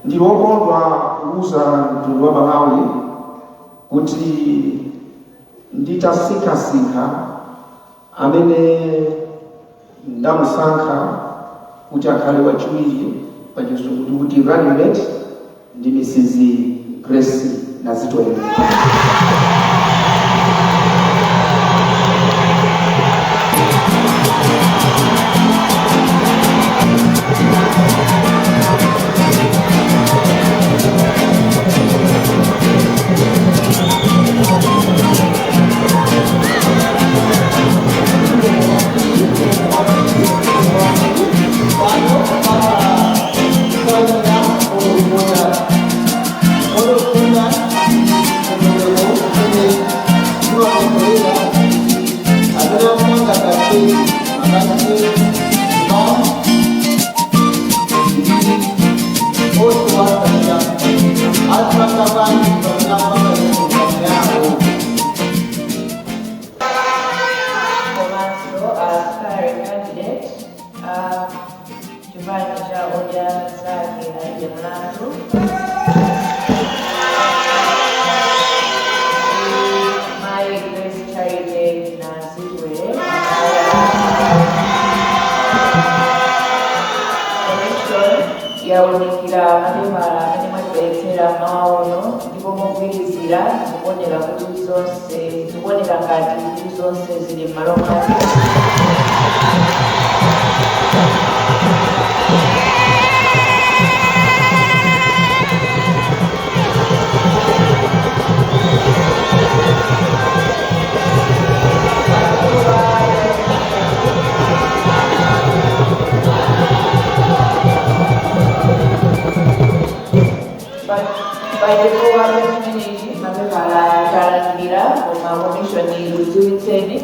ndilokondwa kuuza mtundu wa Malawi kuti nditasikasika amene ndamusankha kuti akhale wachiwiri pachizungu kuti running mate ndi Mrs. Grace Nazitwele. yawunikira amatebala atemwetuleetera mawono ndipo mukwirizira kubonera kuti zonse tubonera ngati zonse ziri malomati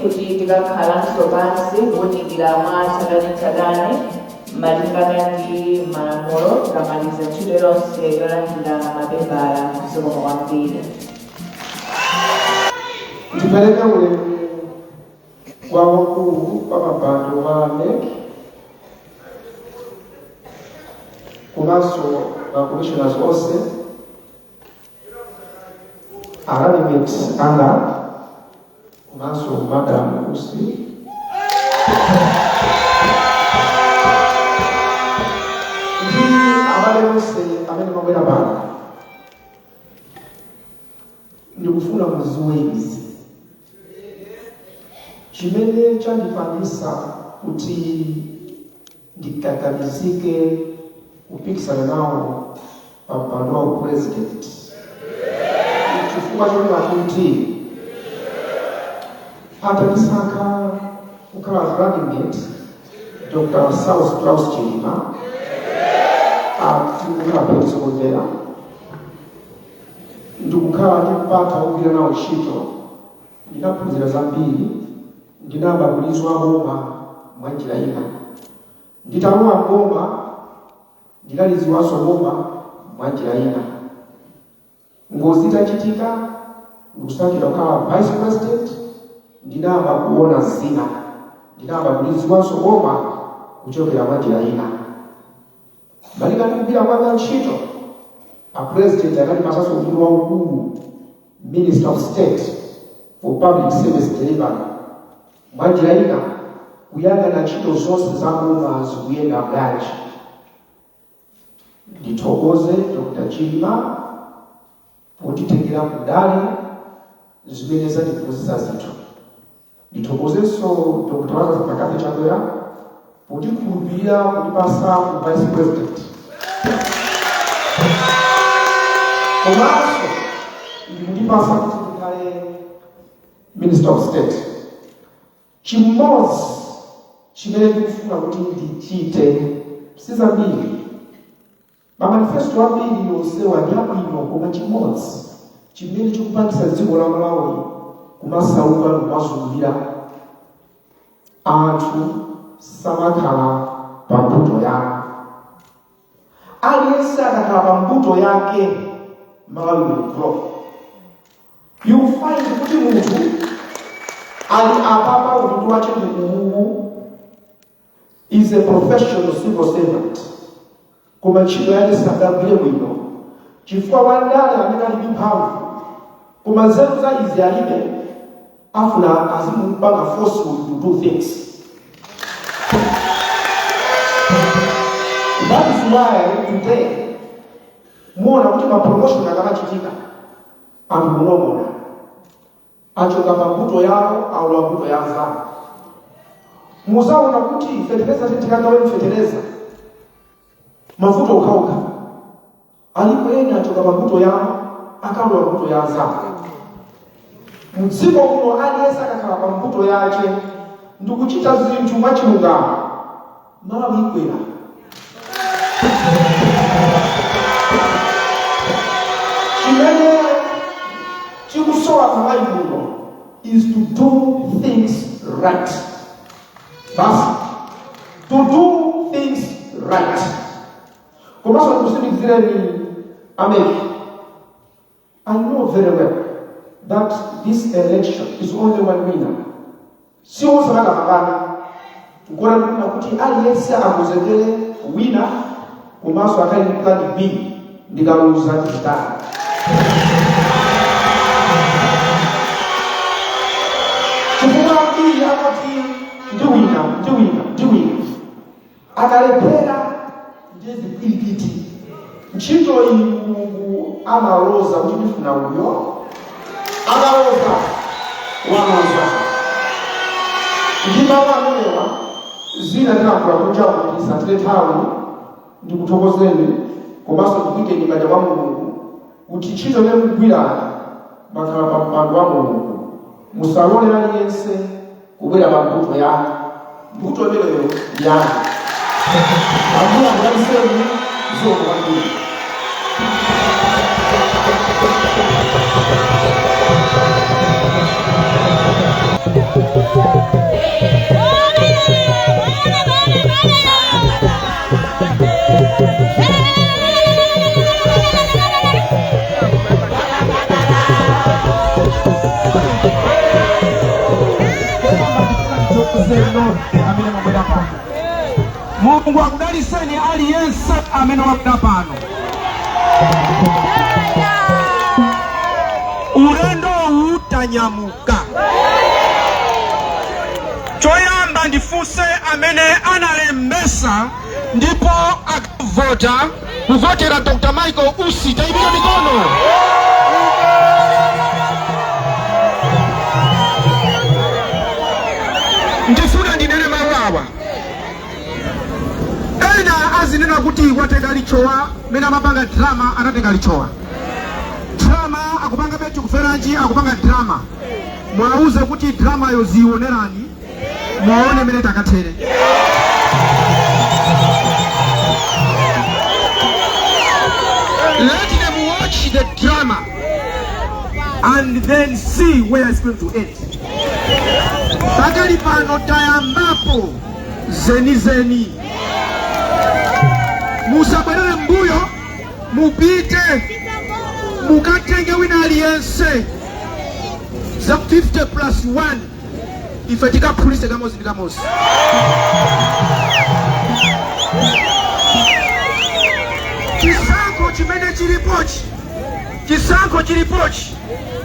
kuti tikakhalanso pansi kuwunikira mwatsatanetsatane malingana ndi malamulo tamaliza ntchito lonse yolandira mapepala kusukuma kwambiri. Ndipereka ulemu kwa wakulu wa mapando wa NEC komanso commissioners onse running anga komanso Madam Usi ndi abale onse amene mwabwera pano. Ndikufuna muziwe izi chimene chandipangisa kuti ndikakamizike kupikisana nawo pa mpando wa president chifukwa chomwe akuti atanisankha kukhala running mate Dr. South Klaus Chilima akukhala penisokonzera ndikukhala ndikupatha kugwira nawo ntchito ndinaphunzira zambiri ndinamba kulizwa boma mwa njira ina nditalowa boma ndinaliziwanso boma mwa njira ina ngozi itachitika ndikusankhidwa kukhala vice president ndinamba kuona zina ndinamba kuliziwanso boma kuchokera mwa njira ina malingana kugwira kwanga ntchito a president anandipasanso udindo waukulu Minister of State for Public Service Delivery mwa njira ina kuyang'ana ntchito zonse za boma zikuyenda bwanji. Ndithokoze Dr. Chilima potitengera kudali zimene zatiphunzitsa zinthu. Ndithokozenso Dr. Lazarus Pakati Chakwera potikhulupirira kutipasa ku vice president. Komanso ndikutipasa kuti tikhale Minister of State. Chimodzi chimene ndikufuna kuti ndichite sizambiri mamanifesto ambiri yonsewa ndi abwino koma chimodzi chimene chikupangisa dziko la Malawi kumasauka kumazungulira anthu samakhala pa mbuto yake. Aliyense akakhala pa mbuto yake Malawi will grow. You find kuti munthu ali apapa udindo wache ndi uwu is a professional civil servant. koma ntchito yake sadagwire bwino chifukwa wandale amene ali ndi mphamvu koma nzeru za izi alibe afuna azimupanga forceful to do things. That is why today muona kuti mapromotion akamachitika anthu munomona achoka pambuto yawo au pambuto ya anzao. Muzaona kuti fetereza tikagawe mfetereza mafuta ukauka alipo yeye achoka pambuto yawo akawa pambuto ya anzao. Mdziko uno aliyesa akakhala pambuto yake ndikuchita zinthu mwachilungamo mawa ikwera. Chimene chikusowa kwa ibuno is to do things right. That's to do things right. Komaso kusimikizireni America. I know very well that this election is only one winner. Sio sababu mabana. Tukona kuna kuti aliyesa akuzengele winner komaso akali plan B ndikaluza kitana. Chukua akati ndiwina akalepera njezi pilipiti ntchito iyi Mulungu amaloza kuti ndifuna uyo amaloza wamaza ndimawu amenewa zina ndinakula kunja kulisa tilethawi ndikuthokozeni komanso ndikuike nyimbaja kwa Mulungu kuti ntchito nemugwirani makhala pa mpando wa Mulungu musalole aliyense kubwera pambuto yake mbuto imeneyo yake ambuya mudaliseni zokukwambiri. Mungu akudaliseni aliyense amene wabwera pano. Ulendo utanyamuka. Choyamba ndifunse amene analembesa ndipo akavota kuvotera Dr. Michael Ussi taibika mikono. Ndifuna ndinene mawawa. Ena azinena kuti wateka lichowa mena mapanga drama anateka lichowa. Drama akupanga betu kuferanji akupanga drama. Mwauze kuti drama yozionerani muone mene takatere. Let them watch the drama and then see where it's going to end. Pakali pano tayambapo zeni. Musabwelele mbuyo mupite mukatenge wina aliyense za 50+1 ifetika police kamozi. Chisanko chimene chilipochi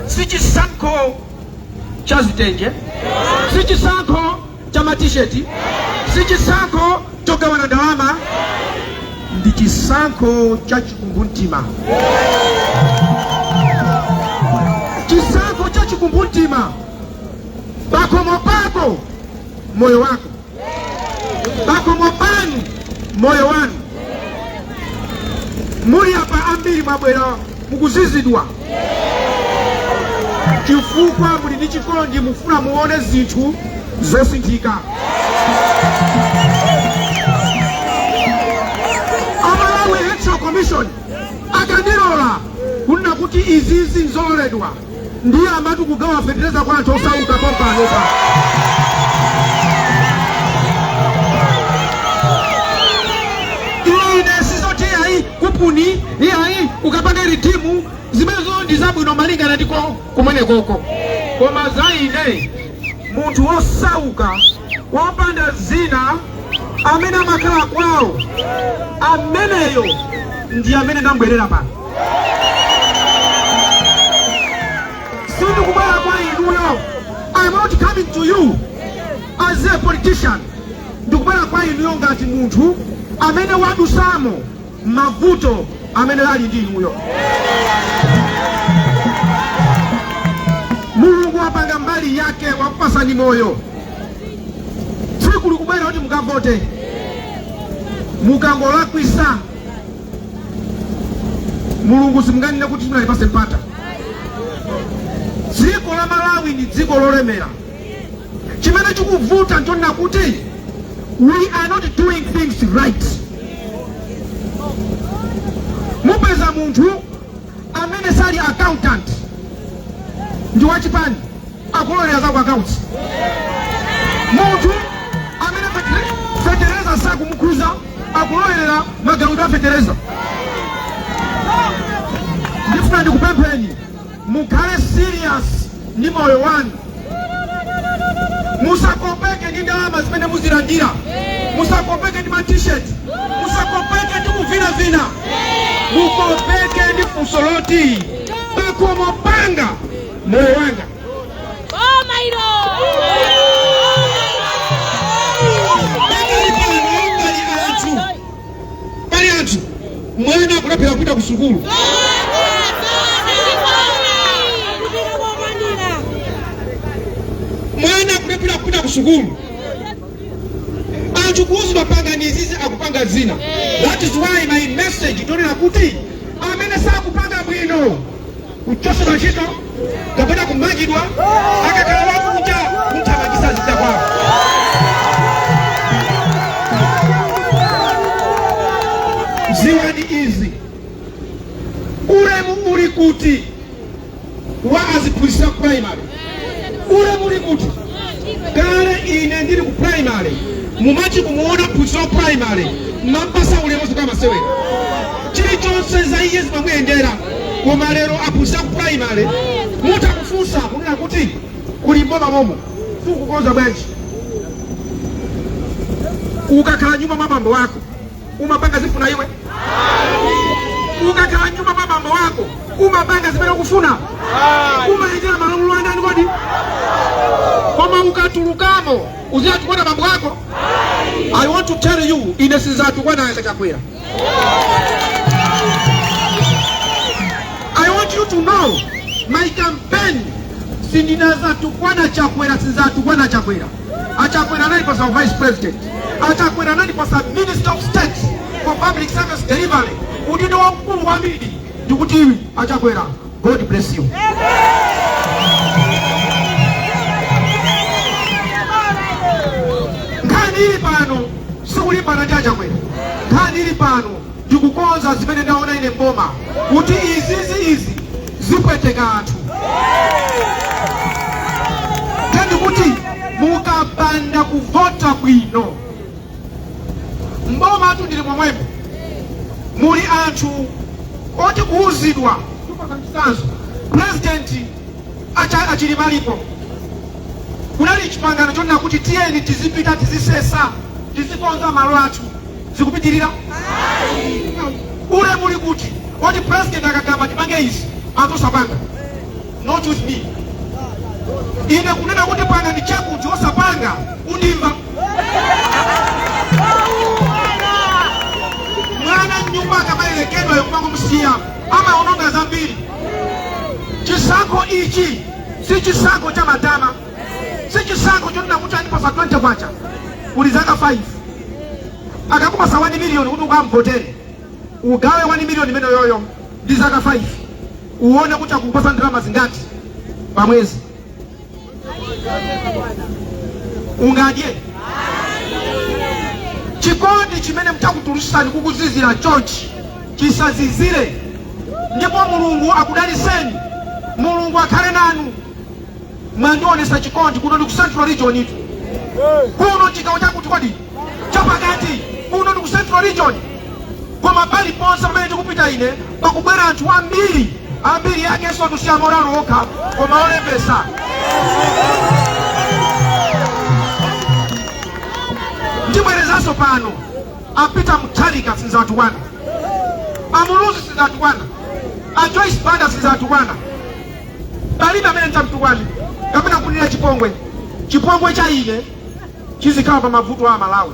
si chisanko cha zitenje, si chisanko cha matisheti, si chisanko chogawana ndalama, ndi chisanko cha chikumbumtima. Chisanko cha chikumbumtima. Bakomo pako moyo wako, bakomo panu moyo wanu. Muri hapa ambiri mabwera mukuzizidwa chifukwa muli ndi chikondi mufuna muone zinthu zosinthika. Amalawi Electoral Commission akandilola kunena kuti izizi nzololedwa ndiye amati kugawa fetereza kwa anthu osauka pompanopa. Ine sizoti yayi kupuni yayi ukapanga ritimu zimezo ndizabwino malingana ndiko kumene koko. Koma zaine munthu osauka wopanda zina amene amakhala kwawo ameneyo ndi amene ndambwerera pano. Sindikubwera kwa inuyo. I'm not coming to you as a politician. Ndikubwera kwa inuyo ngati munthu amene wadusamo mavuto amene ali ndi inuyo. Mulungu wapanga mbali yake wakupasani moyo. Tsiku likubwera kuti mukavote. Mukangolakwisa Mulungu simunganene kuti munalipase mpata. Dziko la Malawi ni dziko lolemera. Chimene chikuvuta nchonena kuti we are not doing things right. Mupeza munthu amene sali accountant ndi wachipani akulolera za ku accounts. Munthu amene fetereza sakumukhuza akulolera magawidwe a fetereza. Ndifuna ndikupempheni mukhale serious ndi moyo wanu. Musakopeke ndi ndalama zimene muzilandira. Musakopeke ndi ma-t-shirt. Musakopeke ndi kuvina. Mukopeke ndi funso loti pakomo panga moyo wanga. Bali anthu mwana akulephera kupita ku sukulu. Mwana akulephera kupita ku sukulu. Anthu kuuzidwa panga nizizi akupanga zina. That is why my message tonena kuti amene sakupanga bwino kuchosera ntchito kapena kumangidwa akakhala wakuja muthamangisa zita kwawo. Ziwani izi ulemu uli kuti wa aziphunzitsa primary. Ulemu uli kuti kale ine ndili ku primary mumachi kumuona phunzitsa primary mapasa ulemu zikama sewera. Chilichonse za iye zimamuyendera koma lero aphunzitsa ku primary mutakufunsa kunena kuti kuli mboma momo sukukonza bwanji. Ukakhala nyumba mwa bambo wako umapanga zifuna iwe. Ukakhala nyumba mwa bambo wako umapanga zimene ukufuna. Umayendera malamulo a ndani kodi? Koma ukatulukamo uziyatukwana bambo wako. I want to tell you ine sizatukwana chakwera. I want you to know my campaign sindinazatukwana chakwera sizatukwana chakwera. Achakwera nani kwa vice president. Achakwera nani kwa minister of state for public service delivery. Udindo wa mkuu wa midi ndikuti achakwera. God bless you. Nkani ili pano sikulipa na chakwera. Nkani ili pano ndikukonza zimene ndaona ine mboma kuti izi zipweteka anthu. Ndikuti mukapanda kuvota bwino mboma atu ndili momwemo muli anthu oti kuuzidwa. President achili malipo. Kunali chipangano chonena kuti tiyeni tizipita tizisesa tizikonza malo athu zikupitirira. Ule muli kuti oti president akagamba tipange izi anthu sapanga. Not with me. Ine kunena kuti panga ni chakuti osapanga undimva. Mwana nyumba akamaelekedwa yokupanga msiya ama ononga zambiri. Chisankho ichi si chisankho cha madama. Si chisankho chonena kuti anipasa 20 kwacha ulizaka 5 akakupasa 1 million kuti ukamvotere ugawe 1 million imene yoyo ndizaka 5 uone kuti akupasa ndalama zingati pamwezi. Ungadye chikondi chimene mtakutulutsani kukuzizira chochi chisazizire. Ndipo Mulungu akudaliseni. Mulungu akhale nanu. Mwandionesa chikondi kuno ndi ku Central Region itu. Kuno chigawo chakuti kodi chapakati kuno ndi ku Central Region. Koma pali ponse pamene tikupita ine pakubwera anthu ambiri yake so tusiya moralo okha koma olembesa. Ndibwereza Naso pano apita Mutharika sinzatuwana, Amuluzi sinzatuwana, Joyce Banda sinzatuwana, palibe amene ntamtuwani kapena kunena chipongwe cha ine chizikhala pa mavuto a Malawi.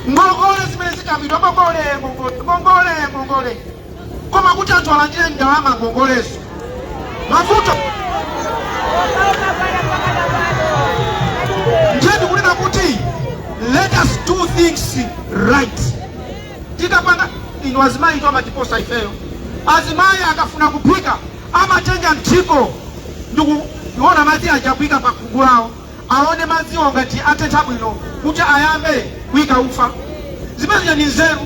Ngongole zimene zikambidwa ngongole koma kuti anthu alandire ndalama ngongolezo mavuto. Ndiye ndikunena kuti let us do things right. Tikapanga ino azimayi ito amatiposa ifeyo, azimayi akafuna kuphika amatenga mthiko ndikuona madzi ajakwika pa khungu lawo, aone madziwo ngati atentha bwino kuti ayambe kuyika ufa. Zimene ndi nzeru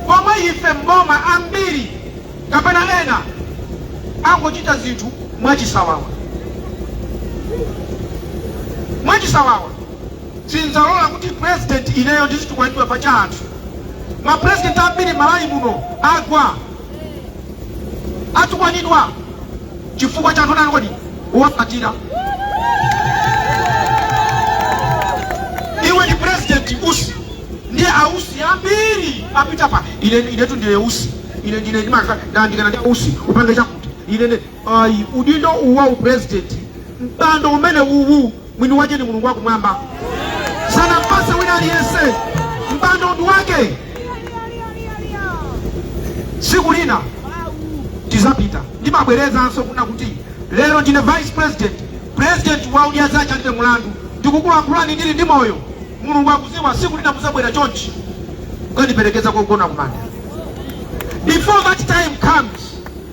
pomwe ife mboma ambiri kapena ena angochita zinthu mwachisawawa. Sinzalola kuti president ineyo ndizitukwanidwa pa cha anthu. Mapresident ambiri Malawi muno agwa atukwanidwa chifukwa cha anthu kodi uwafatira. Iwe ndi president usi ndiye ausi ambiri apita pa inetu ndiye usi ine ndimaka ndandikana ndi usi upange chakuti ine udindo uwa president mpando umene uwu mwini waje ni Mulungu wakumwamba sana mpasa wina aliyese mpando ndu wake. Siku lina tizapita ndimabwereza anso kuna kuti lero ndine vice president wa udiazacha ndine mulandu ndikukulankhulani ndili ndi moyo. Mulungu akuziwa siku lina muzabwera chonchi ukandiperekeza kugona kumanda. Before that time comes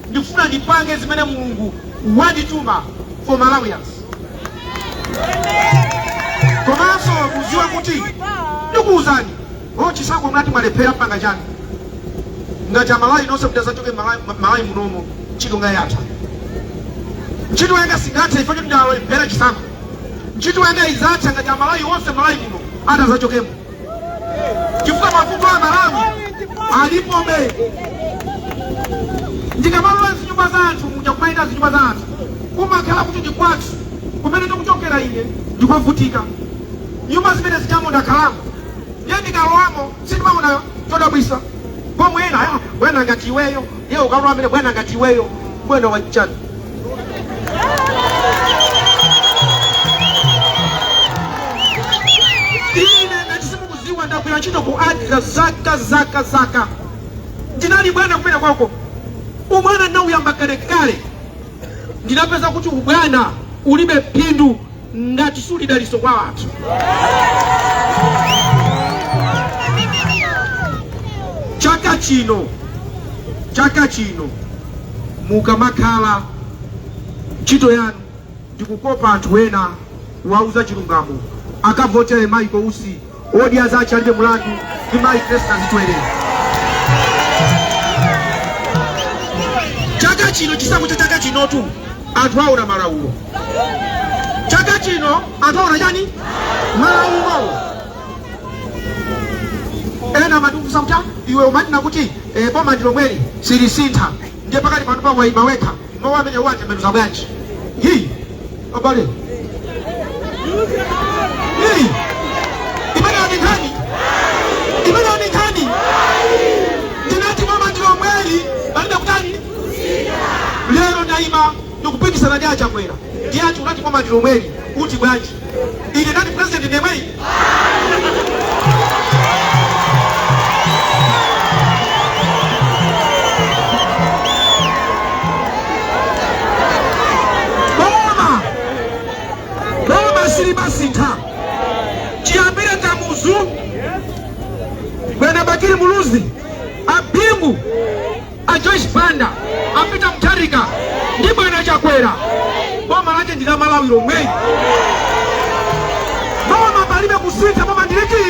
ndifuna ndipange zimene Mulungu wandituma for Malawians. Komanso kuziwa kuti ndikuuzani chisango mnati malephera panga chani ngati Malawi nonse mtazachoke Malawi munomo ntchito ngayatha. Ntchito yanga singathe ifanye ndalo iphera chisango. Ntchito yanga izatha ngati Malawi wonse Malawi muno atazachokemo chifukwa mafuko a Malawi alipobe. Ndikamalola zinyumba za anthu muja kumayenda zinyumba za anthu kumakhala kuti ndikwathu kumene ndikuchokera ine ndikwavutika. Nyumba zimene zichamo ndakhalamo ndiye ndikalowamo sindimamona chodabwisa pomwe ena bwana ngati iweyo ye ukalowa amene bwana ngati iweyo bwana wachani. Ine ngati simukuziwa ndagwira ntchito ku adra zaka ndinali bwana kumene kwako umwana ndinawuyamba kalekale ndinapeza kuti ubwana ulibe phindu ngati sulidaliso kwa wanthu. Chaka chino mukamakhala ntchito yanu ndikukopa anthu ena wauza chilungamo akavotere Maiko Usi odiazacha ndi mulandu ndi Mayi Kresta Zitwere. Chaka chino chisango cha chaka chinotu anthu aona malaulo. Chaka chino anthu aona chani malaulo. Ena madukusa mcha iwe umatina kuti boma ndilo mweli silisintha ndiye pakati panu pa waima wekha mawu amene wanje menuza bwanji hii abale hii imene onikani ndinati boma ndilo mweli balida kutani lero naima ndikupikisana ndi achakwera ndiye ati unati boma ndilo mweli uti bwanji ine nati president ndiye mweli. Basita chiambire tamuzu bwana Bakiri Muluzi Abingu a Joyce Banda apita Mutharika ndi bwana Chakwera boma lake ndila Malawi lomwe boma palibe kusita boma ndiliki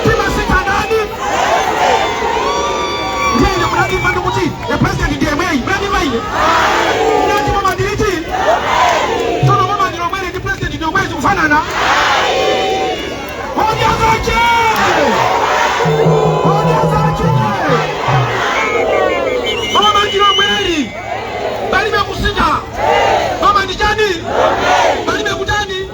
timasita ndani ndiye mnadi mbandu kuti the president ndiye mwei mnadi maile mnadi boma ndiliki tono boma ndilo mwele ndi president ndiyo mwezi kufanana odiazache boma ndilo mweli balibe kusita boma ndijani balibe kutani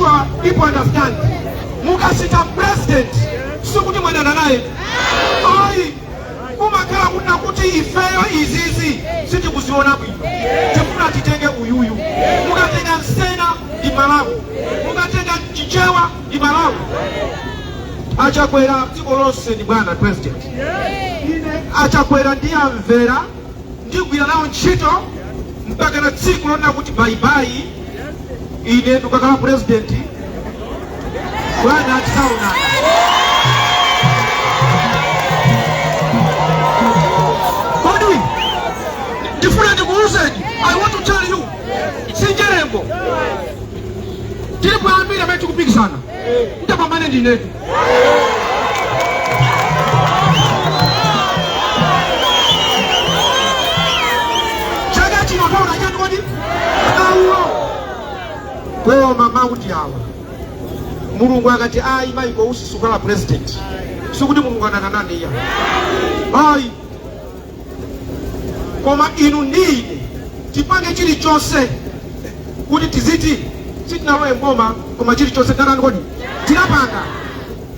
sure people understand. Mukasita president sikuti mwendana naye. Ai kumakala kuna kuti ifeyo izizi siti kuziona bwino. Chifuna titenge uyuyu. Mukatenga Nsena di Malawi. Mukatenga Chichewa di Malawi. Achakwera dziko lonse ni bwana president. Achakwera ndiye amvera ndigwira nawo ntchito mpaka na tsiku lona kuti bye bye ine ndikakhala president bwana atisaona. Kodi ndifuna ndikuuzeni, I want to tell you, sinjerembo tilipo ambiri amene tikupikisana ndapambane ndinetu. Kwa mama kuti awa Mulungu akati ai maiko usisukala president sikuti Mulungu anakanane ya ai koma inu ndine tipange chili chose kuti tiziti sitinalowe mboma koma chili chose ndarani kodi tinapanga.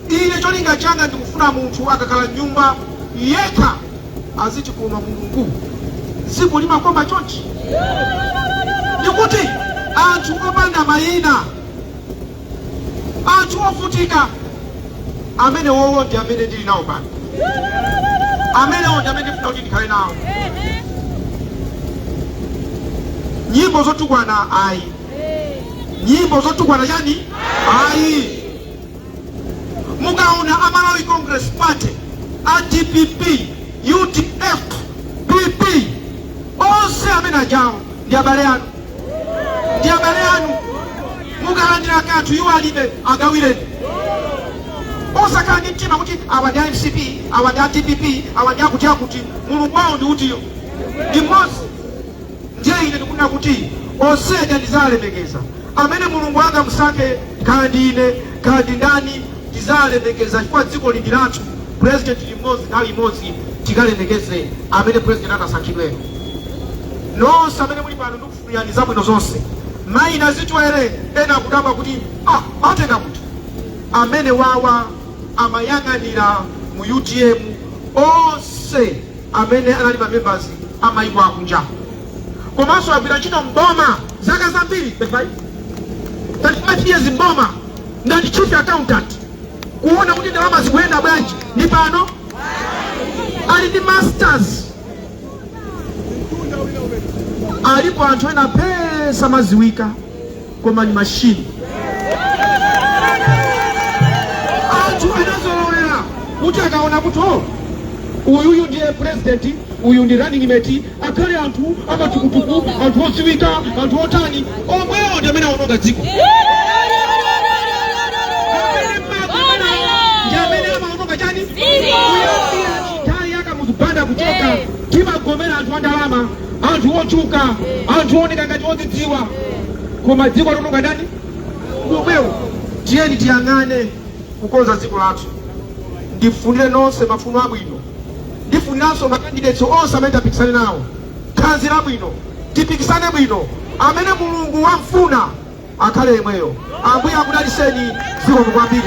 Ine cholinga changa ndikufuna munthu akakhala nyumba yekha azichikuma Mulungu siku lima koma chonchi ndikuti anthu opanda mayina, anthu ovutika amene wowo ndi amene ndili nawo pano, amene wo ndi amene ndifuna kuti ndikhale nawo. Nyimbo zotukwana ayi, nyimbo zotukwana yani ayi. Mukaona Amalawi Congress Party, ADPP, UDF, PP onse amene ajawo ndi abale anu. Ndiabale anu mukalandira kanthu iwo alibe agawireni. Osakhala ndi mtima kuti awa ndi MCP, awa ndi DPP, awa ndi akuti Mulungu wawo ndi utiyo ndi mmodzi. Ndiye ine ndikufuna kuti onse ndizalemekeza amene Mulungu wanga musake kandi ine kandi ndani ndizalemekeza chifukwa dziko lindi lathu. President limodzi nthawi imodzi tikalemekeze amene president atasankhidwero. Nonse amene muli pano ndikufunirani zabwino zonse. Maina zichwere ena kudabwa kuti atenga kuti amene wawa amayang'anira mu UTM onse amene anali ma members amayiko akunja. Komanso agwira ntchito mboma zaka zambiri 35 years mboma ngati chief accountant kuona kuti ndalama zikuyenda bwanji. Ndi pano ali ndi masters. Alipo anthu ena pesa maziwika koma ni machine. Anthu anazolowera kuti akaona kuti uyu ndiye president, uyu ndi running mate, akhale anthu amatukutuku, anthu oziwika, anthu otani omwewo ndi amene aononga dziko. Ndi amene amaononga chani chitali yakamuzipanda kuchoka timagomera anthu andalama, anthu ochuka, anthu oneka ngati odzidziwa koma dziko lononga ndani omwewo. Tiyeni tiyang'ane kukonza dziko lathu. Ndifunire nonse mafuno abwino, ndifuniranso makandidates onse amene tapikisane nawo khanzi labwino, tipikisane bwino. Amene Mulungu wamfuna akhale yemweyo. Ambuye akudaliseni zikomo kwambiri.